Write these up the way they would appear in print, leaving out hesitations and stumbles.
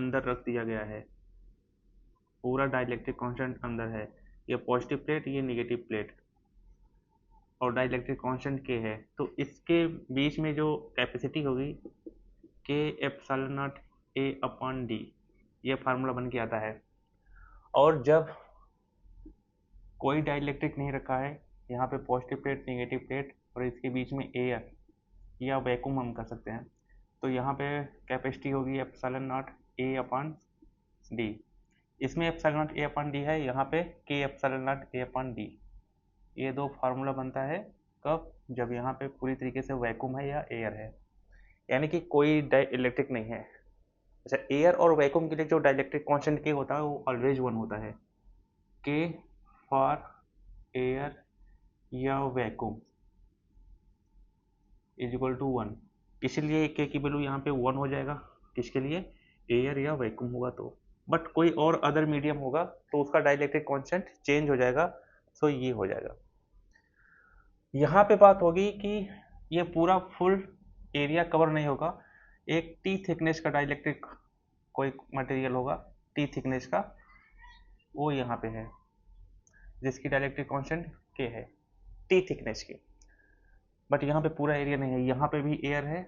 अंदर रख दिया गया है, पूरा डाइलेक्ट्रिक कांस्टेंट अंदर है। ये पॉजिटिव प्लेट, ये नेगेटिव प्लेट, और डाइलेक्ट्रिक कांस्टेंट के है, तो इसके बीच में जो कैपेसिटी होगी के epsilon naught A upon D, ये फार्मूला बन के आता है। और जब कोई डाइलेक्ट्रिक नहीं रखा है, यहाँ पे पॉजिटिव प्लेट, नेगेटिव प्लेट, और इसके बीच में एयर या वैक्यूम हम कर सकते हैं, तो यहाँ पे कैपेसिटी होगी epsilon naught A upon D. इसमें epsilon naught A upon D है, यहाँ पे K epsilon naught A upon D. ये दो फार्मूला बनता है कब? जब यहाँ पे पूरी तरीके से वैक्यूम है या एयर है, यानी कि कोई डाइलेक्ट्रिक नहीं है। अच्छा, एयर और वैक्यूम के लिए जो डाइलेक्ट्रिक कांस्टेंट के होता है वो ऑलवेज वन होता है, के फॉर एयर या vacuum is equal to one. इसीलिए के की वैल्यू यहाँ पे वन हो जाएगा, किसके लिए? एयर या वैक्यूम होगा तो। बट कोई और अदर मीडियम होगा तो उसका डाइलेक्ट्रिक कांस्टेंट चेंज हो जाएगा, सो ये हो जाएगा। यहाँ पे बात होगी कि ये पूरा फुल एरिया कवर नहीं होगा, एक टी थिकनेस का डाइलेक्ट्रिक कोई मटेरियल होगा, टी थिकनेस का, वो यहाँ पे है, जिसकी डाइलेक्ट्रिक कांस्टेंट के है, टी थिकनेस की। बट यहाँ पे पूरा एरिया नहीं है, यहाँ पे भी एयर है,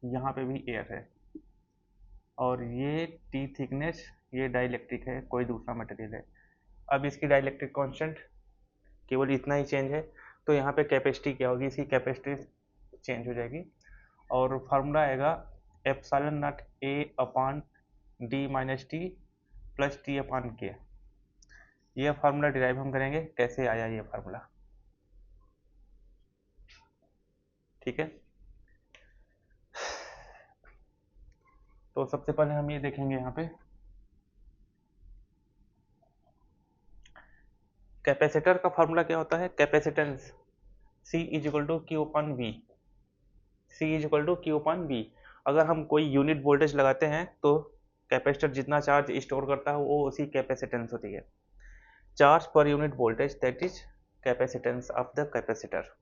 यहाँ पे भी एयर है, और ये टी थिकनेस, ये डाइलेक्ट्रिक है, कोई दूसरा मटेरियल है। अब इसकी डाइलेक्ट्रिक कांस्टेंट केवल इतना ही चेंज है, तो यहाँ पे कैपेसिटी क्या होगी? इसकी कैपेसिटी चेंज हो जाएगी, और फार्मूला आएगा epsilon naught A upon D minus T plus T upon के। ये फार्मूला डिराइव हम करेंगे, कैसे आया ये फार्मूला, ठीक है। तो सबसे पहले हम ये देखेंगे यहाँ पे कैपेसिटर का फार्मूला क्या होता है? Capacitance C is equal to Q upon V, C is equal to Q upon V. अगर हम कोई यूनिट वोल्टेज लगाते हैं तो कैपेसिटर जितना चार्ज स्टोर करता है वो उसी कैपेसिटेंस होती है। Charge per unit voltage, that is capacitance of the capacitor.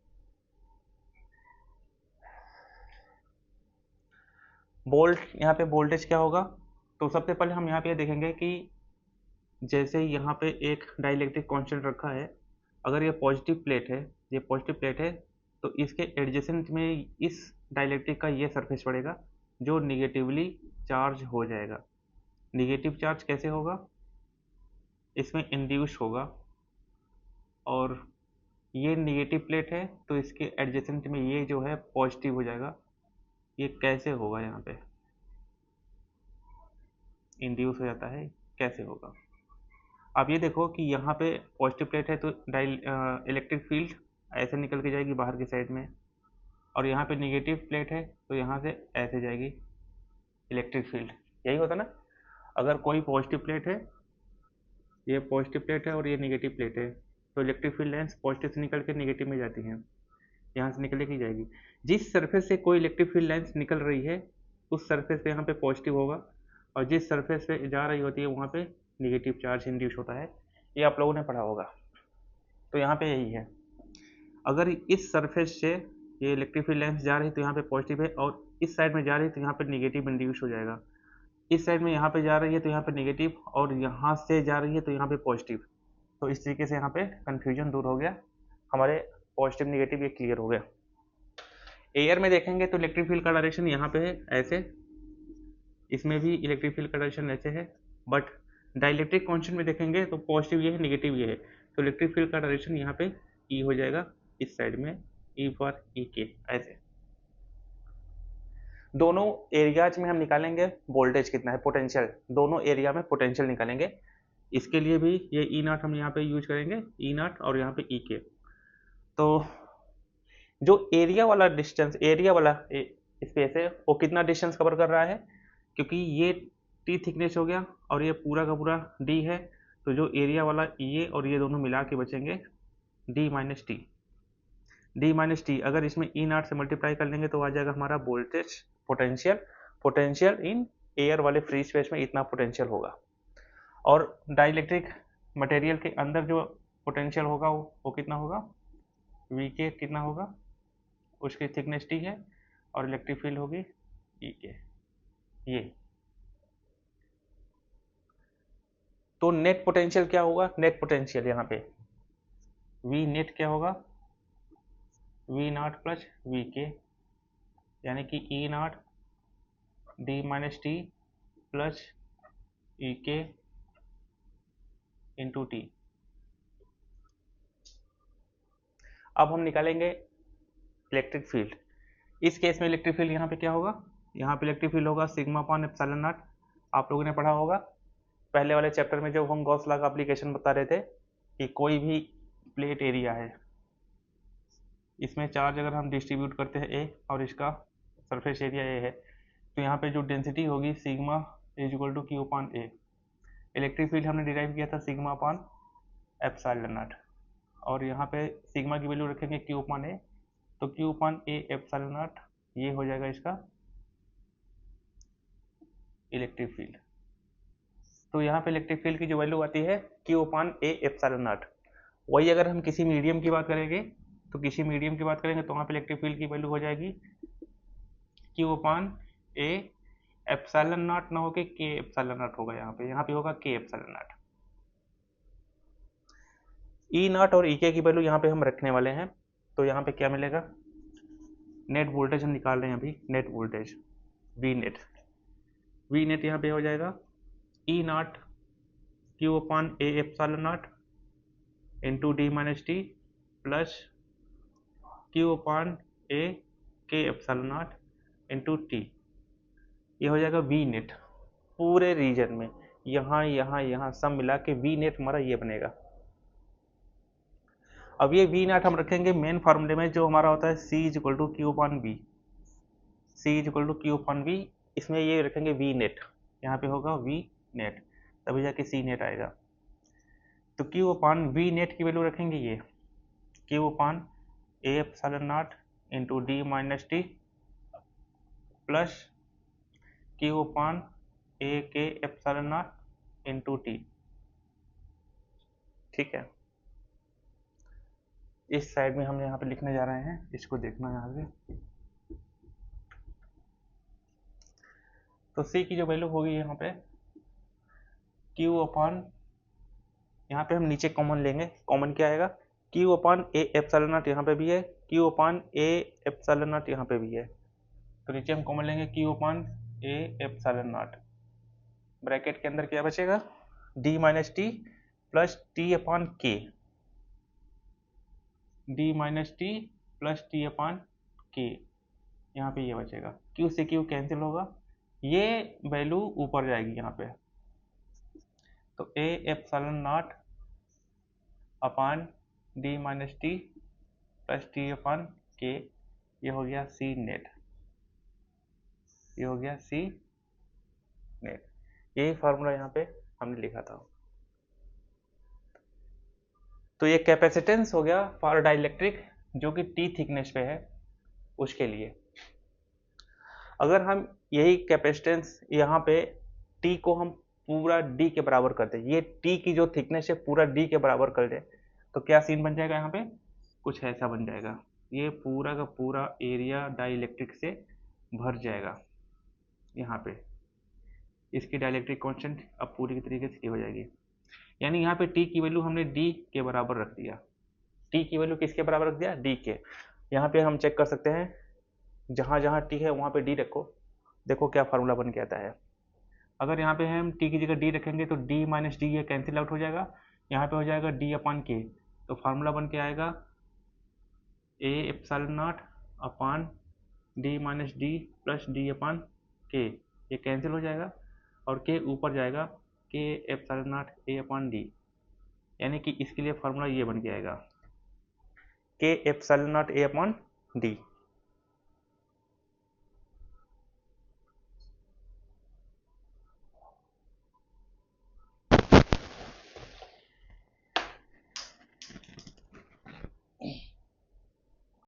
Volt, यहाँ पे वोल्टेज क्या होगा? तो सबसे पहले हम यहाँ पे देखेंगे कि जैसे यहाँ पे एक डाइलेक्ट्रिक कांस्टेंट रखा है, अगर ये पॉजिटिव प्लेट है, ये पॉजिटिव प्लेट है, तो इसके एडजेसेंट में इस डाइलेक्ट्रिक का ये सरफेस पड़ेगा जो निगेटिवली चार्ज हो जाएगा। निगेटिव चार्ज कैसे होगा? इसमें इंड्यूस होगा, और ये निगेटिव प्लेट है तो इसके एडजेसेंट में ये जो है पॉजिटिव हो जाएगा। ये कैसे होगा? यहाँ पे इंड्यूस हो जाता है, कैसे होगा? आप ये देखो कि यहाँ पे पॉजिटिव प्लेट है तो इलेक्ट्रिक फील्ड ऐसे निकल के जाएगी बाहर की साइड में, और यहाँ पे नेगेटिव प्लेट है तो यहाँ से ऐसे जाएगी इलेक्ट्रिक फील्ड। यही होता ना? अगर कोई पॉजिटिव प्लेट है, ये पॉजिटिव प्लेट है और ये नेगेटिव प्लेट है, तो इलेक्ट्रिक फील्ड लाइन्स पॉजिटिव से निकल के नेगेटिव में जाती हैं, यहाँ से निकल के जाएगी। जिस सरफेस से कोई इलेक्ट्रिक फील्ड लाइन्स निकल रही है उस सरफेस पे यहाँ पे पॉजिटिव होगा, और जिस सरफेस पे जा रही होती है वहाँ पे नेगेटिव चार्ज इंड्यूस होता है। ये आप लोगों ने पढ़ा होगा। तो यहाँ पे यही है, अगर इस सरफेस से ये इलेक्ट्रिक फील्ड लाइन्स जा रही तो यहाँ पे पॉजिटिव है, और इस साइड में जा रही तो यहाँ पे नेगेटिव इंड्यूस हो जाएगा। इस साइड में यहाँ पे जा रही है तो यहाँ पे नेगेटिव, और यहाँ से जा रही है तो यहाँ पे पॉजिटिव। तो इस तरीके से यहाँ पे कन्फ्यूजन दूर हो गया, हमारे पॉजिटिव नेगेटिव ये क्लियर हो गया। एयर में देखेंगे तो इलेक्ट्रिक फील्ड का डायरेक्शन यहाँ पे है ऐसे, इसमें भी इलेक्ट्रिक फील्ड का डायरेक्शन ऐसे है, बट डाइलेक्ट्रिक कांस्टेंट में देखेंगे तो पॉजिटिव ये है, नेगेटिव ये है, तो इलेक्ट्रिक फील्ड का डायरेक्शन यहाँ पे ई हो जाएगा, इस साइड में ई फॉर ई के, ऐसे। दोनों एरियाज में हम निकालेंगे वोल्टेज कितना है, पोटेंशियल, दोनों एरिया में पोटेंशियल निकालेंगे। इसके लिए भी ये ई नॉट हम यहाँ पे यूज करेंगे, ई नॉट, और यहाँ पे ई के। तो जो एरिया वाला डिस्टेंस, एरिया वाला स्पेस है, वो कितना डिस्टेंस कवर कर रहा है? क्योंकि ये टी थिकनेस हो गया और ये पूरा का पूरा डी है, तो जो एरिया वाला ये और ये दोनों मिला के बचेंगे D minus T. D minus T अगर इसमें ई नॉट से मल्टीप्लाई कर लेंगे तो आ जाएगा हमारा voltage, potential. Potential in air वाले फ्री स्पेस में इतना पोटेंशियल होगा, और डाइलेक्ट्रिक मटेरियल के अंदर जो पोटेंशियल होगा वो कितना होगा? वी के कितना होगा? उसकी थिकनेस टी है, और इलेक्ट्रिक फील्ड होगी ई के, ये। तो नेट पोटेंशियल क्या होगा, नेट पोटेंशियल यहाँ पे वी नेट क्या होगा, we not plus we K, यानी कि E naught D minus T plus E K into T. अब हम निकालेंगे इलेक्ट्रिक फील्ड। इस केस में इलेक्ट्रिक फील्ड यहाँ पे क्या होगा, यहाँ पे इलेक्ट्रिक फील्ड होगा सिग्मा अपॉन एप्सिलॉन नॉट। आप लोगों ने पढ़ा होगा पहले वाले चैप्टर में जब हम गॉस लॉ का एप्लीकेशन बता रहे थे कि कोई भी प्लेट एरिया है, इसमें चार्ज अगर हम डिस्ट्रीब्यूट करते हैं ए और इसका सरफेस एरिया ए है, तो यहाँ पे जो डेंसिटी होगी sigma is equal to Q upon A. Electric field हमने डिराइव किया था सिग्मा अपॉन एप्सिलॉन नॉट, और यहाँ पे सिग्मा की वैल्यू रखेंगे क्यू अपॉन ए, तो Q upon A epsilon not ये हो जाएगा इसका इलेक्ट्रिक फील्ड। तो यहाँ पे इलेक्ट्रिक फील्ड की जो वैल्यू आती है Q upon A epsilon not. वही अगर हम किसी मीडियम की बात करेंगे तो वहाँ पे इलेक्ट्रिक फील्ड की वैल्यू हो जाएगी Q upon A epsilon not ना होके के एप्सिलॉन नॉट होगा, यहाँ पे होगा के एप्सिलॉन नॉट। ई नॉट और ई के की वैल्यू यहाँ पे हम रखने वाले हैं, तो यहाँ पे क्या मिलेगा, नेट वोल्टेज हम निकाल रहे हैं अभी, नेट वोल्टेज वी नेट यहाँ पे हो जाएगा E naught Q upon A epsilon naught into D minus T plus Q upon A K epsilon naught into T. ये हो जाएगा वी नेट पूरे रीजन में, यहाँ सब मिला के वी नेट हमारा ये बनेगा। अब ये वी नॉट हम रखेंगे मेन फार्मूले में जो हमारा होता है C is equal to Q upon B, इसमें ये रखेंगे वी नेट, यहाँ पे होगा वी नेट, तभी जाके सी नेट आएगा। तो क्यू अपॉन वी नेट की वैल्यू रखेंगे ये Q upon A epsilon naught into D minus T plus Q upon A K epsilon naught into T. ठीक है, इस साइड में हम यहाँ पे लिखने जा रहे हैं, इसको देखना यहाँ से। तो सी की जो वैल्यू होगी यहाँ पे क्यू अपॉन, यहाँ पे हम नीचे कॉमन लेंगे, कॉमन क्या आएगा Q upon A epsilon naught, यहाँ पे भी है Q upon A epsilon naught, यहाँ पे भी है, तो नीचे हम कॉमन लेंगे Q upon A epsilon naught. Bracket के अंदर क्या बचेगा D minus T plus T upon K, D minus T plus T upon K, यहाँ पे ये बचेगा, क्यू से क्यू कैंसिल होगा, ये वैल्यू ऊपर जाएगी यहाँ पे, तो ए epsilon not upon D minus T plus T upon के, ये हो गया सी नेट, ये हो गया सी नेट। यही फार्मूला यहाँ पे हमने लिखा था। तो ये कैपेसिटेंस हो गया फॉर डाइलेक्ट्रिक जो कि टी थिकनेस पे है उसके लिए। अगर हम यही कैपेसिटेंस यहाँ पे टी को हम पूरा डी के बराबर कर दें, ये टी की जो थिकनेस है पूरा डी के बराबर कर दें, तो क्या सीन बन जाएगा, यहाँ पे कुछ ऐसा बन जाएगा, ये पूरा का पूरा एरिया डाइलेक्ट्रिक से भर जाएगा। यहाँ पे इसकी डाइलेक्ट्रिक कांस्टेंट अब पूरी तरीके से हो जाएगी, यानी यहाँ पे टी की वैल्यू हमने डी के बराबर रख दिया, टी की वैल्यू किसके बराबर रख दिया, डी के। यहाँ पे हम चेक कर सकते हैं, जहाँ जहाँ टी है वहाँ पे डी रखो, देखो क्या फार्मूला बन के आता है। अगर यहाँ पे हम टी की जगह डी रखेंगे तो डी माइनस डी ये कैंसिल आउट हो जाएगा, यहाँ पे हो जाएगा डी अपॉन के, तो फार्मूला बन के आएगा ए epsilon not upon D minus D plus D upon के, ये कैंसिल हो जाएगा और के ऊपर जाएगा के epsilon naught A upon D, यानी कि इसके लिए फार्मूला ये बन के आएगा के epsilon naught A upon D.